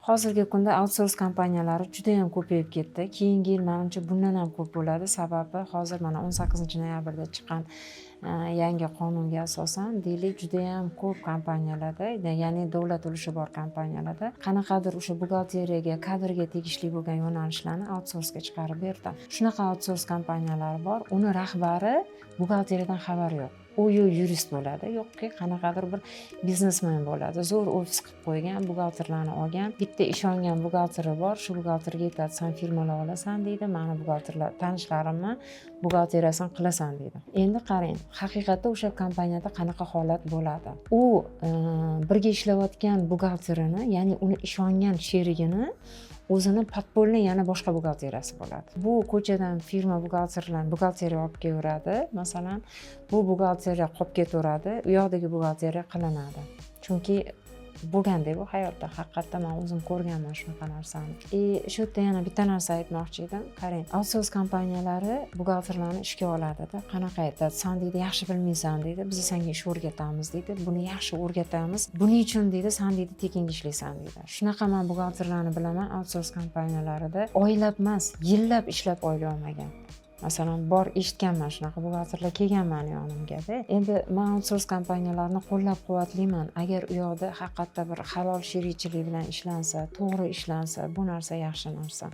Hozirgi kunda outsource kompaniyalari juda ham ko'payib ketdi. Keyingi yil menimcha bundan ham ko'p bo'ladi. Sababi hozir mana 18-noyabrda chiqqan yangi qonunga asosan deylik juda ham ko'p kompaniyalarda, ya'ni davlat ulushi bor kompaniyalarda qanaqadir o'sha buxgalteriyaga, kadrga tegishli bo'lgan yo'nalishlarni outsourcega chiqarib berdi. Shunaqa outsource kompaniyalar bor, uni rahbari buxgalteriyadan xabari yo'q. U yurist bo'ladi, yo'qki qanaqadir bir biznesmen bo'ladi. Zo'r ofis qilib qo'ygan, buxgalterlarni olgan, bitta ishongan buxgalteri bor. Shu buxgalterga aytadi, "Sen firmani olasan" deydi. "Meni buxgalterlar tanishlarimni buxgalteriyasini qilasan" deydi. Endi qarang, haqiqatda o'sha kompaniyada qanaqa holat bo'ladi? U birga ishlayotgan buxgalterini, ya'ni uni ishongan sherigini o'zini podpolniy yana boshqa buxgalteriyasi bo'ladi. Bu ko'chadan firma buxgalteriya olib kelaveradi. Masalan, bu buxgalteriya qolib ketaveradi, u yoqdagi buxgalteriya qilinadi. Chunki bo'lganda bu hayotda haqiqatdan men o'zim ko'rganman shunaqa narsani. Shu yerda yana bitta narsa aytmoqchi edim. Qarang, outsource kompaniyalari buxgalterlarni ishga oladida, qanaqa aytadi? "Sen deydi, yaxshi bilmaysan" deydi. "Biz senga ish o'rgatamiz" deydi. "Buni yaxshi o'rgatamiz. Buning uchun" deydi, "sen deydi tekinga ishlaysan" deydi. Shunaqa men buxgalterlarni bilaman outsource kompaniyalarida oylab emas, yillab ishlab oylik olmagan. Masalan, bor eshitganman shunaqa buxgalterlar kelgan meni yonimga-da. Endi men outsource kompaniyalarni qo'llab-quvvatlayman. Agar u yoqda haqiqatda bir halol sherikchilik bilan ishlansa, to'g'ri ishlansa, bu narsa yaxshi narsa.